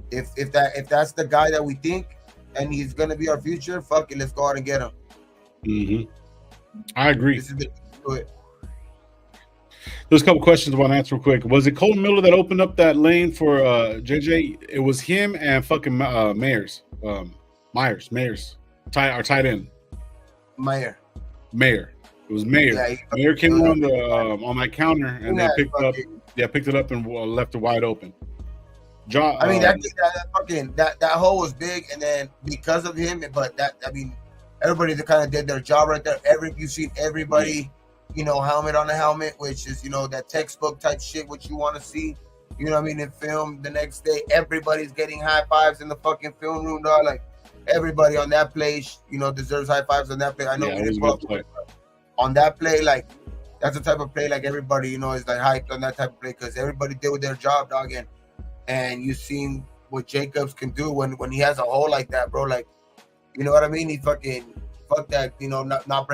If that's the guy that we think and he's gonna be our future, fuck it, let's go out and get him. Mm-hmm. I agree. There's a couple questions I want to answer real quick. Was it Colton Miller that opened up that lane for JJ? It was him and fucking Myers. Our tight end. Mayer. It was Mayer. Yeah, Mayer came on the on that counter and they picked it up and left it wide open. I mean that hole was big, and then because of him, but everybody that kind of did their job right there. You've seen everybody, helmet on the helmet, which is that textbook type shit, which you want to see. You know what I mean? In film, the next day, everybody's getting high fives in the fucking film room, dog. Like everybody on that play, deserves high fives on that play. I know we didn't pull up on that play, like that's the type of play like everybody, is like hyped on that type of play because everybody did their job, dog. And you've seen what Jacobs can do when he has a hole like that, bro. Like, you know what I mean? He fucking fuck that, not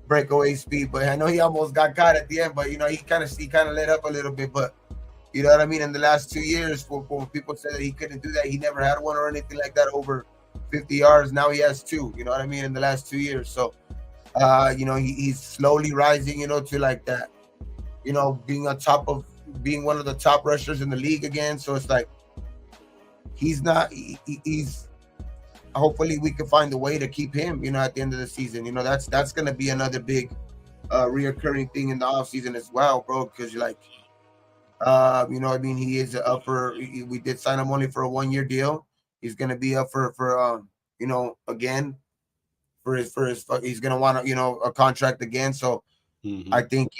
breakaway speed. But I know he almost got caught at the end. But he kind of let up a little bit. But you know what I mean? In the last 2 years, when people said that he couldn't do that, he never had one or anything like that over 50 yards. Now he has 2. You know what I mean? In the last 2 years, so he's slowly rising. To like that. Being one of the top rushers in the league again. So it's like he's hopefully we can find a way to keep him, at the end of the season. That's going to be another big reoccurring thing in the offseason as well, bro, because you're like, he is up for, we did sign him only for a 1-year deal. He's going to be up for again, for his he's going to want, a contract again. So I think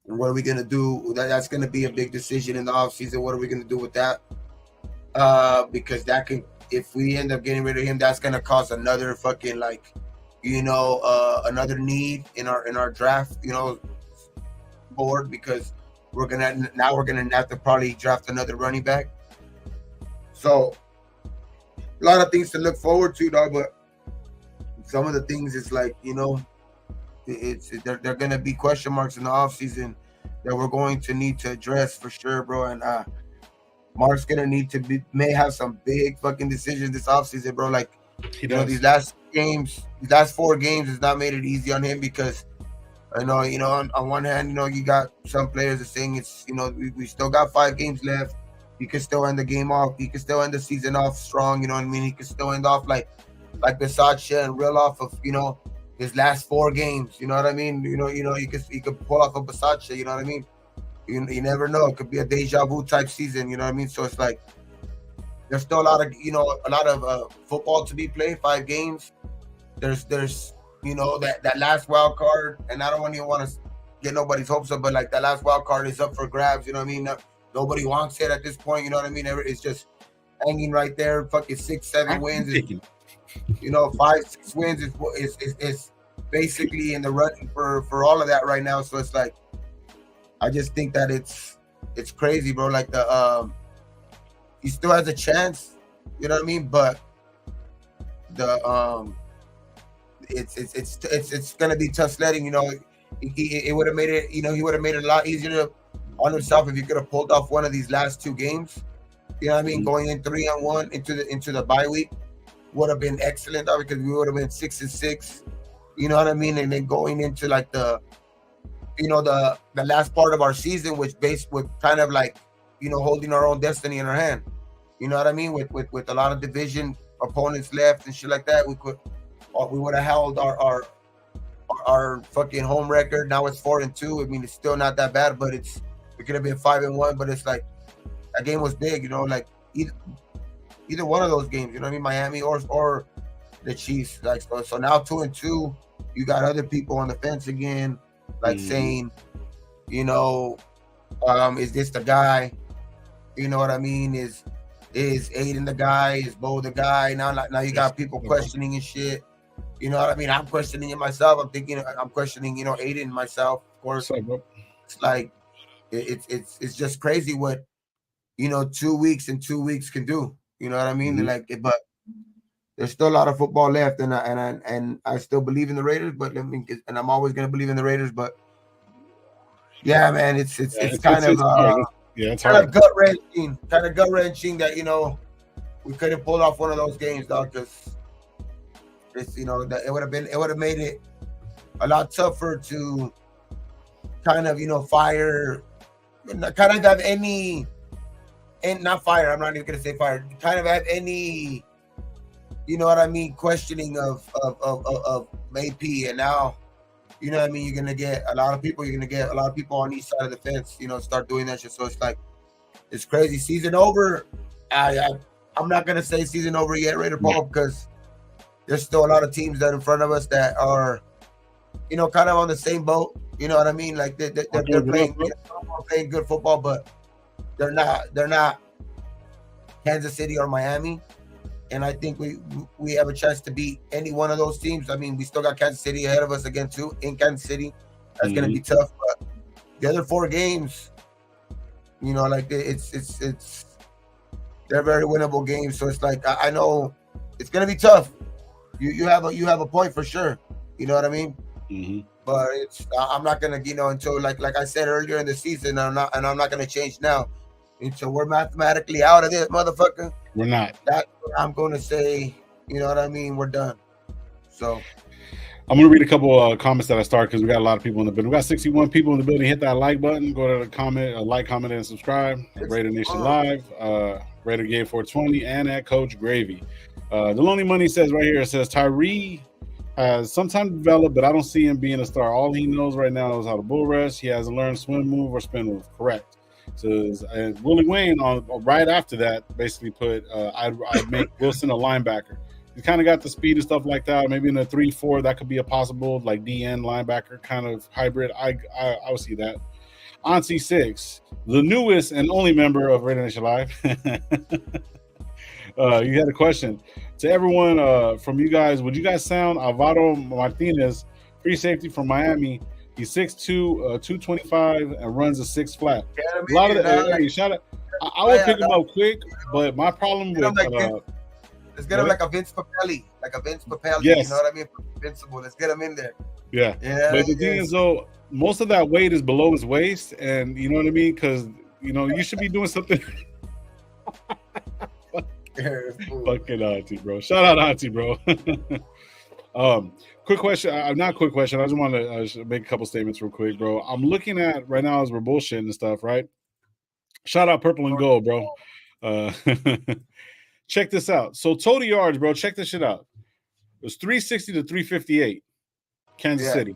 what are we going to do? That's going to be a big decision in the offseason. What are we going to do with that? Because that can, if we end up getting rid of him, that's going to cause another fucking another need in our draft, board, because we're going to have to probably draft another running back. So a lot of things to look forward to, dog, but some of the things is like, they're going to be question marks in the offseason that we're going to need to address for sure, bro. And Mark's going to need to may have some big fucking decisions this offseason, bro. Like, these last 4 games has not made it easy on him because I know, on one hand, you got some players are saying it's, we still got 5 games left. He could still end the game off. He could still end the season off strong. You know what I mean? He could still end off like Versace and reel off of, his last 4 games, you know what I mean? He could pull off a Versace, you know what I mean? You never know. It could be a deja vu type season, you know what I mean? So it's like there's still a lot of football to be played. 5 games. There's that last wild card, and I don't even want to get nobody's hopes up, but like that last wild card is up for grabs, you know what I mean? Nobody wants it at this point, you know what I mean? It's just hanging right there. Fucking 6-7 wins. You know, 5-6 wins is basically in the running for all of that right now. So it's like, I just think that it's crazy, bro. Like he still has a chance, you know what I mean? But the it's gonna be tough sledding, you know. It would have made it, you know, he would have made it a lot easier on himself if he could have pulled off one of these last 2 games. You know what I mean? Going in 3-1 into the bye week would have been excellent, because we would have been 6-6. You know what I mean? And then going into like the last part of our season, which based with kind of like, you know, holding our own destiny in our hand. You know what I mean? With a lot of division opponents left and shit like that, we would have held our fucking home record. Now it's 4-2. I mean, it's still not that bad, but we could have been 5-1. But it's like, that game was big, you know, like either one of those games, you know what I mean? Miami or the Chiefs. Like so now 2-2, you got other people on the fence again, like saying, you know, is this the guy? You know what I mean? Is Aiden the guy? Is Bo the guy? Now you got people questioning and shit. You know what I mean? I'm questioning it myself. I'm questioning, you know, Aiden myself, of course. It's like it's just crazy what, you know, 2 weeks and 2 weeks can do. You know what I mean? Like, but there's still a lot of football left, and I still believe in the Raiders. But I mean, and I'm always gonna believe in the Raiders. But yeah, man, it's kind of gut wrenching that, you know, we couldn't pull off one of those games, dog. Because it's, you know, that it would have made it a lot tougher to kind of, you know, fire, kind of have any. And not fire, I'm not even gonna say fire. Kind of have any, you know what I mean, questioning of AP, and now, you know what I mean, you're gonna get a lot of people on each side of the fence, you know, start doing that shit. So it's like, it's crazy. Season over. I'm not gonna say season over yet, Raider Paul, because there's still a lot of teams that are in front of us that are, you know, kind of on the same boat. You know what I mean? Like they're playing good football, but they're not Kansas City or Miami, and I think we have a chance to beat any one of those teams. I mean, we still got Kansas City ahead of us again too in Kansas City. That's gonna be tough, but the other 4 games, you know, like it's they're very winnable games. So it's like, I know it's gonna be tough. You have a point for sure. You know what I mean? But I'm not gonna, you know, until like I said earlier in the season, I'm not gonna change now. Until we're mathematically out of this motherfucker. We're not. That's what I'm gonna say. You know what I mean? We're done. So I'm gonna read a couple comments that I started, because we got a lot of people in the building. We got 61 people in the building. Hit that like button. Go to the comment, like, comment, and subscribe. Raider Nation Live, Raider Game 420, and at Coach Gravy. The Lonely Money says right here, it says Tyree has sometime developed, but I don't see him being a star. All he knows right now is how to bull rush. He hasn't learned swim move or spin move. Correct. So Willie Wayne on right after that basically put I'd make Wilson a linebacker. He's kind of got the speed and stuff like that. Maybe in a 3-4 that could be a possible like DN linebacker kind of hybrid. I would see that. Auntie 6, the newest and only member of Raider Nation Live. You had a question to everyone from you guys. Would you guys sound Alvaro Martinez, free safety from Miami? He's 6'2", 225, and runs a 6 flat. A lot of the shout out. I would pick him up quick, but my problem with let's get him like a Vince Papelli, Yes. You know what I mean? Invincible. Let's get him in there. Yeah. But the thing is, though, most of that weight is below his waist, and you know what I mean? Because you know you should be doing something. Fucking Auntie, bro. Shout out Auntie, bro. Quick question. Not quick question. I just want to make a couple statements real quick, bro. I'm looking at right now as we're bullshitting and stuff, right? Shout out Purple and Gold, bro. Check this out. So total yards, bro. Check this shit out. It was 360 to 358, Kansas City.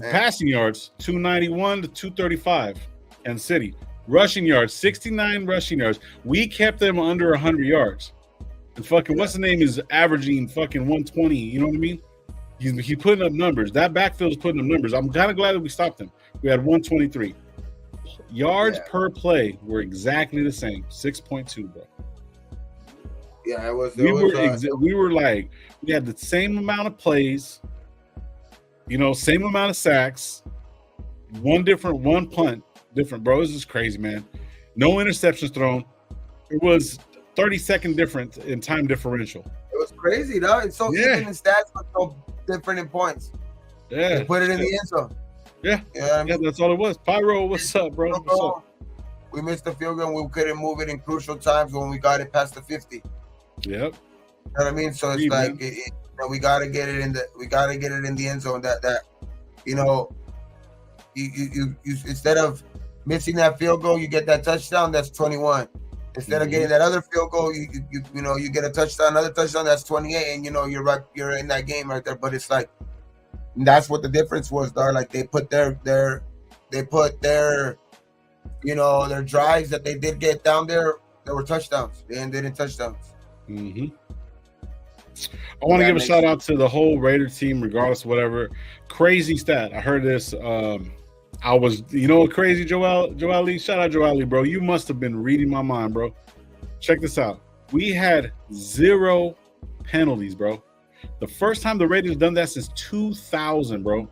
Passing yards, 291 to 235, Kansas City. Rushing yards, 69 rushing yards. We kept them under 100 yards. And fucking what's the name is averaging fucking 120. You know what I mean? He's putting up numbers. That backfield is putting up numbers. I'm kind of glad that we stopped him. We had 123. Yards per play were exactly the same. 6.2, bro. Yeah, it was. We were like, we had the same amount of plays, same amount of sacks, one punt different, bro. This is crazy, man. No interceptions thrown. It was 30-second difference in time differential. It was crazy, though. It's so even in stats, but so different in points. Yeah, they put it in the end zone. Yeah, that's all it was. Pyro, what's up, bro? What's up? We missed the field goal. We couldn't move it in crucial times when we got it past the 50. Yep. You know what I mean? So it's like we gotta get it in the end zone. That you instead of missing that field goal, you get that touchdown. That's 21. Instead of getting that other field goal, you get a touchdown, another touchdown. That's 28, and you're in that game right there. But it's like that's what the difference was, dog. Like they put their their drives that they did get down there. There were touchdowns. They ended in touchdowns. I want to give a shout out to the whole Raider team, regardless of whatever. Crazy stat. I heard this. I was, crazy, Joel Lee. Shout out Joel Lee, bro. You must have been reading my mind, bro. Check this out. We had 0 penalties, bro. The first time the Raiders done that since 2000, bro.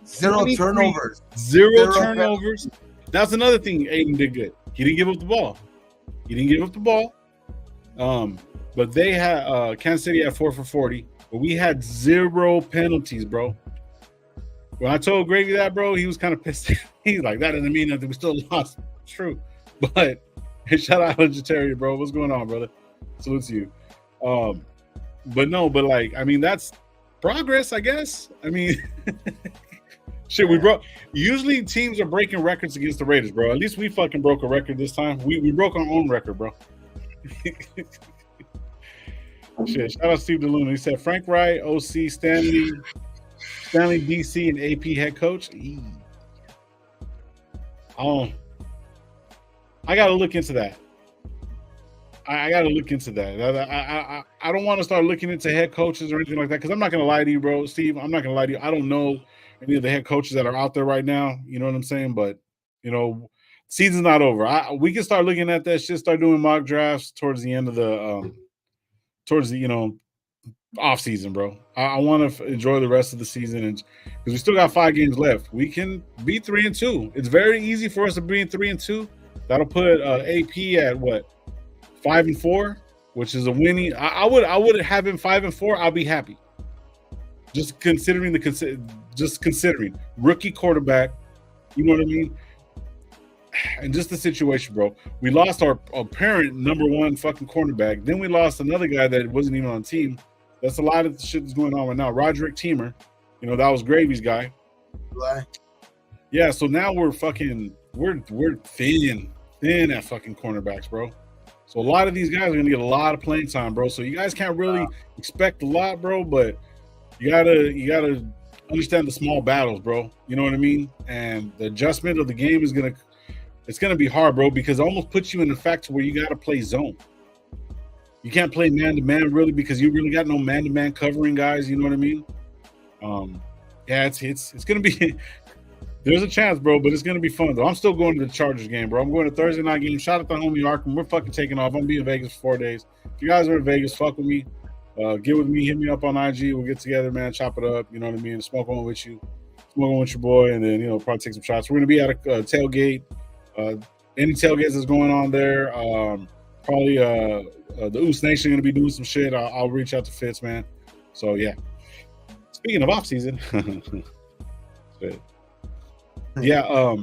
0 turnovers. 0 turnovers. That's another thing Aiden did good. He didn't give up the ball. But they had Kansas City at 4 for 40, but we had 0 penalties, bro. When I told Gravy that, bro, he was kind of pissed. He's like, that doesn't mean nothing. We still lost. It's true. But shout out Legendary, bro. What's going on, brother? Salute to you. But like, I mean, that's progress, I guess. I mean, shit, we broke. Usually teams are breaking records against the Raiders, bro. At least we fucking broke a record this time. We broke our own record, bro. Shit, shout out Steve DeLuna. He said Frank Wright, OC, Stanley DC, and AP head coach. I gotta look into that. I gotta look into that. I don't want to start looking into head coaches or anything like that, because I'm not gonna lie to you, bro, Steve. I'm not gonna lie to you. I don't know any of the head coaches that are out there right now. You know what I'm saying? But season's not over. We can start looking at that shit. Start doing mock drafts towards the end of the off season, bro. I want to enjoy the rest of the season, and because we still got 5 games left, we can be 3-2. It's very easy for us to be in 3-2. That'll put AP at what, 5-4, which is a winning. I would have him 5-4. I'll be happy. Just considering rookie quarterback, you know what I mean? And just the situation, bro. We lost our apparent number 1 fucking cornerback. Then we lost another guy that wasn't even on the team. That's a lot of the shit that's going on right now. Roderick Teamer, that was Gravy's guy. Right. Yeah, so now we're thin at fucking cornerbacks, bro. So a lot of these guys are gonna get a lot of playing time, bro. So you guys can't really expect a lot, bro, but you gotta understand the small battles, bro. You know what I mean? And the adjustment of the game is gonna be hard, bro, because it almost puts you in the fact where you gotta play zone. You can't play man-to-man really, because you really got no man-to-man covering guys. You know what I mean? Yeah, it's gonna be. There's a chance, bro, but it's gonna be fun though. I'm still going to the Chargers game, bro. I'm going to Thursday night game. Shout out to homie Arkham. We're fucking taking off. I'm gonna be in Vegas for 4 days. If you guys are in Vegas, fuck with me. Get with me. Hit me up on IG. We'll get together, man. Chop it up. You know what I mean? Smoke on with you. Smoke on with your boy, and then probably take some shots. We're gonna be at a tailgate. Any tailgates that's going on there. Probably the Oos Nation gonna be doing some shit. I'll reach out to Fitz, man. So yeah. Speaking of off season, yeah.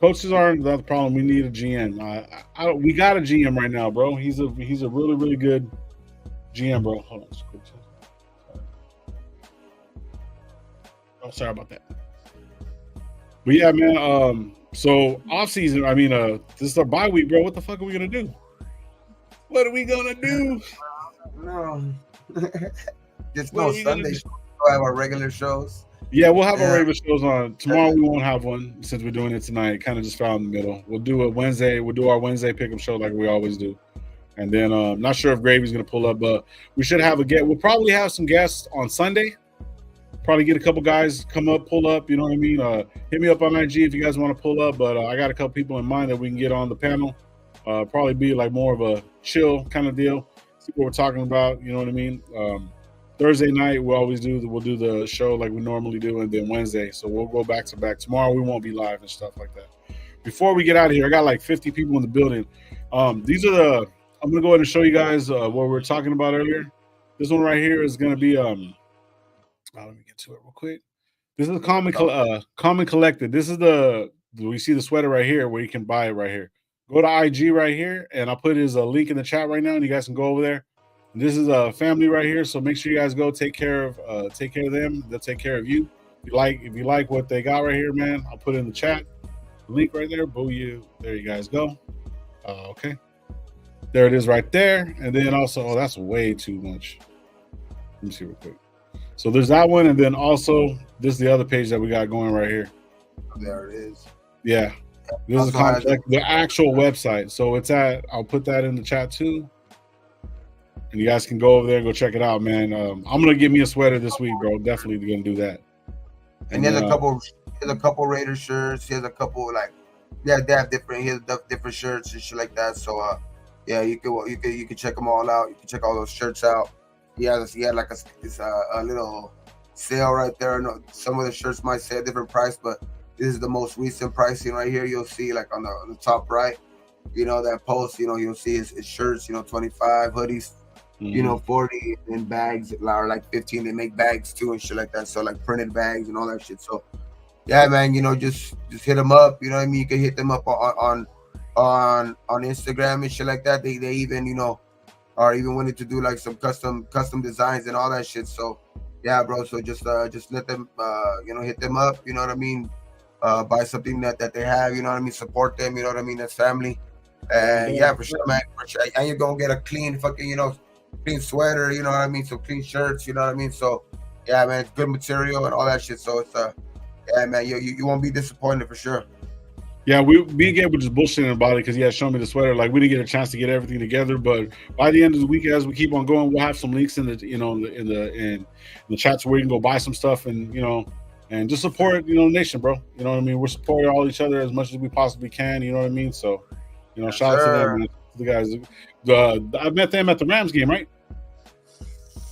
Coaches aren't the problem. We need a GM. We got a GM right now, bro. He's a really, really good GM, bro. Hold on. Oh, sorry about that. But yeah, man. So off season. I mean, this is our bye week, bro. What the fuck are we gonna do? What are we gonna do? No. Just no Sunday. We'll have our regular shows. Yeah, we'll have our regular shows on. Tomorrow we won't have one since we're doing it tonight. Kind of just fell in the middle. We'll do it Wednesday. We'll do our Wednesday pickup show like we always do. And then not sure if Gravy's gonna pull up, but we should have a guest. We'll probably have some guests on Sunday. Probably get a couple guys come up, pull up. You know what I mean? Hit me up on IG if you guys want to pull up. But I got a couple people in mind that we can get on the panel. Probably be like more of a chill kind of deal. See what we're talking about. You know what I mean? Thursday night we'll do the show like we normally do, and then Wednesday. So we'll go back to back. Tomorrow we won't be live and stuff like that. Before we get out of here, I got like 50 people in the building. These are the. I'm gonna go ahead and show you guys what we were talking about earlier. This one right here is gonna be let me get to it real quick. This is Common Collected. This is we see the sweater right here where you can buy it right here. Go to IG right here, and I'll put his link in the chat right now, and you guys can go over there. And this is a family right here, so make sure you guys go take care of them. They'll take care of you. If you like what they got right here, man, I'll put it in the chat. Link right there. Boo you. There you guys go. Okay. There it is right there. And then also, that's way too much. Let me see real quick. So there's that one, and then also this is the other page that we got going right here. There it is. Yeah. This is the actual website. So I'll put that in the chat too. And you guys can go over there and go check it out, man. I'm gonna get me a sweater this week, bro. Definitely gonna do that. And there's a couple Raider shirts. He has a couple they have different shirts and shit like that. So yeah, you can check them all out. You can check all those shirts out. He had like a little sale right there. No, some of the shirts might say a different price, but this is the most recent pricing right here. You'll see like on the top right, that post, you'll see his shirts, 25 hoodies, 40, and bags are like 15. They make bags too and shit like that. So like printed bags and all that shit. So yeah, man, just hit them up. You know what I mean? You can hit them up on Instagram and shit like that. They even, are even willing to do like some custom designs and all that shit. So yeah, bro. So just let them, hit them up. You know what I mean? Buy something that they have. You know what I mean? Support them. You know what I mean? That's family. And yeah, for sure, man. For sure. And you're gonna get a clean fucking, clean sweater. You know what I mean? So clean shirts. You know what I mean? So yeah, man, it's good material and all that shit. So it's yeah, man, you won't be disappointed for sure. Yeah, me and Gabe were just bullshitting about it because he had shown me the sweater. Like we didn't get a chance to get everything together, but by the end of the week, as we keep on going, we'll have some links in the in the chats where you can go buy some stuff and and just support nation, bro. You know what I mean? We're supporting all each other as much as we possibly can. You know what I mean? So shout out to them, man, the guys. I met them at the Rams game, right?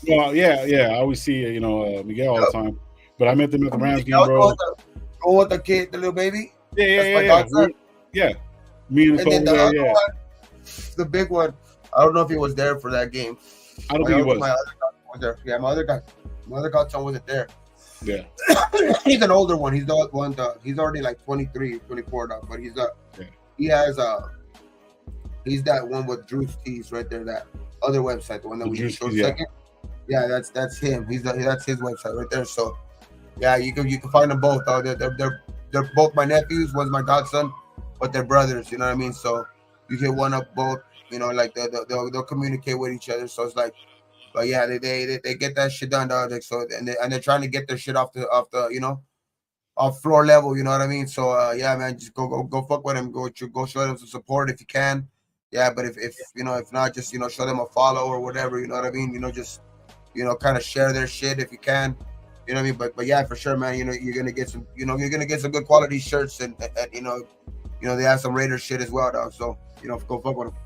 Well, yeah. I always see Miguel all the time, but I met them at the Rams game, bro. Go with the kid, the little baby. Yeah. Me and the one, the big one. I don't know if he was there for that game. I don't think he was. My other godson was there. Yeah, my other godson wasn't there. Yeah. He's an older one. He's the one. He's already like 23, 24 now. But he has he's that one with Drew's Tees right there. That other website, the one that we just showed second. Yeah, that's him. That's his website right there. So yeah, you can find them both. They're both my nephews. One's my godson, but they're brothers. You know what I mean? So you hit one up both. Like they'll communicate with each other. So it's like, but yeah, they get that shit done, dog. Like, so and they're trying to get their shit off off floor level. You know what I mean? So yeah, man, just go fuck with them. Go show them some support if you can. Yeah, but if not, just show them a follow or whatever. You know what I mean? Just kind of share their shit if you can. You know what I mean? But yeah, for sure, man. You're gonna get some. You're gonna get some good quality shirts, and they have some Raider shit as well, dog. So go fuck with them.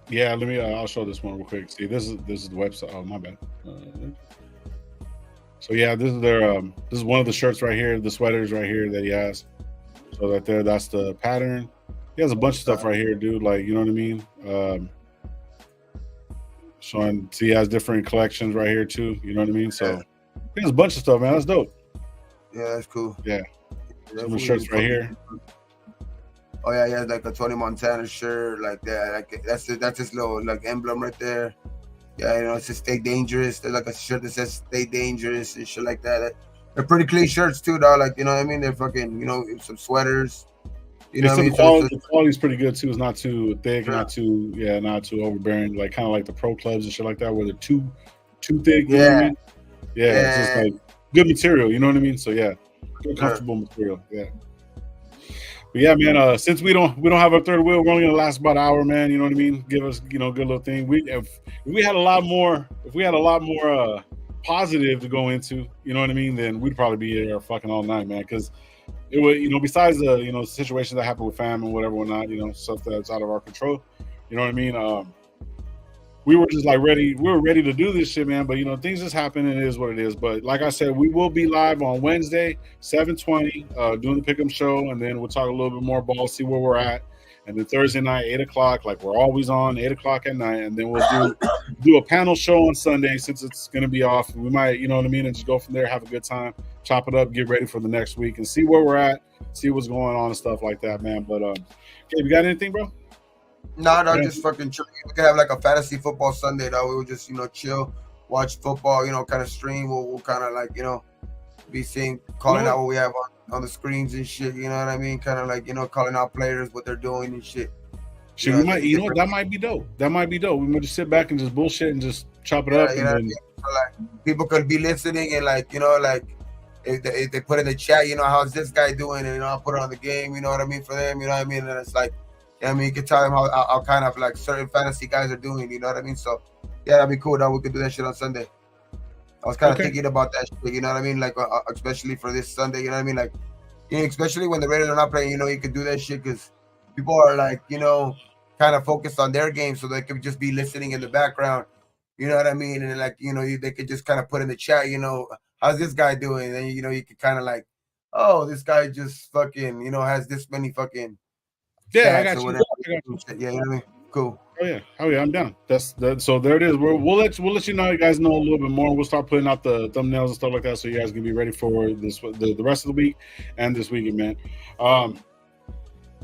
Yeah, let me. I'll show this one real quick. See, this is the website. Oh, my bad. So yeah, this is their. This is one of the shirts right here. The sweaters right here that he has. So that's the pattern. He has a bunch of stuff right here, dude. Like, you know what I mean? Showing. See, he has different collections right here too. You know what I mean? So. There's a bunch of stuff, man. That's dope. Yeah, that's cool. Yeah. Some shirts right here. Oh yeah, like a Tony Montana shirt, like that. Like that's his little like emblem right there. Yeah, it says "Stay Dangerous." There's like a shirt that says "Stay Dangerous" and shit like that. They're pretty clean shirts too, dog. Like, you know what I mean? They're fucking, some sweaters. You know what I mean? The quality's pretty good too. It's not too thick, not too overbearing. Like kind of like the pro clubs and shit like that, where they're too thick. You know what I mean? Yeah, it's just like good material, you know what I mean? So yeah, good comfortable material. Yeah. But yeah, man, since we don't have a third wheel, we're only gonna last about an hour, man. You know what I mean? Give us, good little thing. If we had a lot more positive to go into, you know what I mean, then we'd probably be here fucking all night, man. Because it would, besides the situation that happened with fam and whatever, stuff that's out of our control, You know what I mean? We were just like ready. We were ready to do this shit, man. But you know, things just happen, and it is what it is. But like I said, we will be live on Wednesday, 7:20, doing the Pick'em show, and then we'll talk a little bit more ball, see where we're at. And then Thursday night, 8 o'clock, like we're always on, 8 o'clock at night, and then we'll do a panel show on Sunday since it's gonna be off. We might, you know what I mean, and just go from there, have a good time, chop it up, get ready for the next week, and see where we're at, see what's going on and stuff like that, man. But okay, you got anything, bro? No, just fucking chill. We could have like a fantasy football Sunday though. We would just, you know, chill, watch football, you know, kind of stream. We'll kind of like, you know, be seeing, calling out what we have on the screens and shit. You know what I mean? Kind of like, you know, calling out players, what they're doing and shit. Shit, we might, you know, that might be dope. That might be dope. We might just sit back and just bullshit and just chop it up. You and know, then... so like people could be listening and like, you know, like if they put in the chat, you know, how's this guy doing, and you know, I'll put it on the game. You know what I mean, for them. You know what I mean, and it's like. I mean, you can tell them how kind of like certain fantasy guys are doing, you know what I mean? So, yeah, that'd be cool. That we could do that shit on Sunday. I was kind of thinking about that shit, you know what I mean? Like, especially for this Sunday, you know what I mean? Like, yeah, especially when the Raiders are not playing, you know, you could do that shit because people are like, you know, kind of focused on their game, so they could just be listening in the background, you know what I mean? And like, you know, they could just kind of put in the chat, you know, how's this guy doing? And, you know, you could kind of like, oh, this guy just fucking, you know, has this many fucking. Yeah, I got you. Yeah, you know what I mean? Cool. Oh yeah, I'm down. That's that. So there it is. We'll let you know. You guys know a little bit more. We'll start putting out the thumbnails and stuff like that, so you guys can be ready for this the rest of the week and this weekend, man.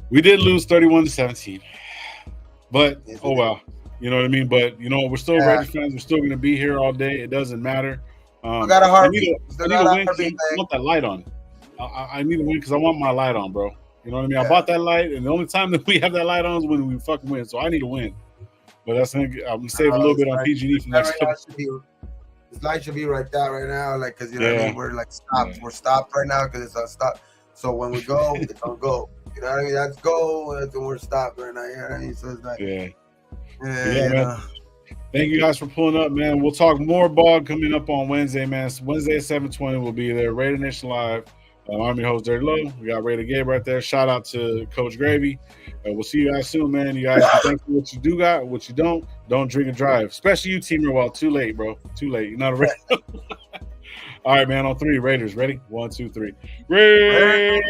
We did lose 31-17, but oh well, you know what I mean. But you know, we're still Raiders fans. We're still going to be here all day. It doesn't matter. I got a heartbeat. I need a win. I want that light on. I need a win because I want my light on, bro. You know what I mean? I bought that light, and the only time that we have that light on is when we fucking win. So I need to win. But that's I'm gonna save a little bit on PG&E for next couple. This light should be right there right now, like, cause you know what I mean. We're like stopped. Yeah. We're stopped right now because it's unstopped. So when we go, it's on go. You know what I mean? That's go. That's when we're stopped right now. You know what I mean? So it's like, yeah, man. Thank you guys for pulling up, man. We'll talk more ball coming up on Wednesday, man. So Wednesday at 7:20, we'll be there. Raider Nation Live. I'm your host, Dirty Low. We got Raider Gabe right there. Shout out to Coach Gravy. We'll see you guys soon, man. You guys thank for what you do got, what you don't drink and drive. Especially you, Teamer. Well, too late, bro. Too late. You're not a Raider. All right, man. On 3, Raiders. Ready? 1, 2, 3. Raiders.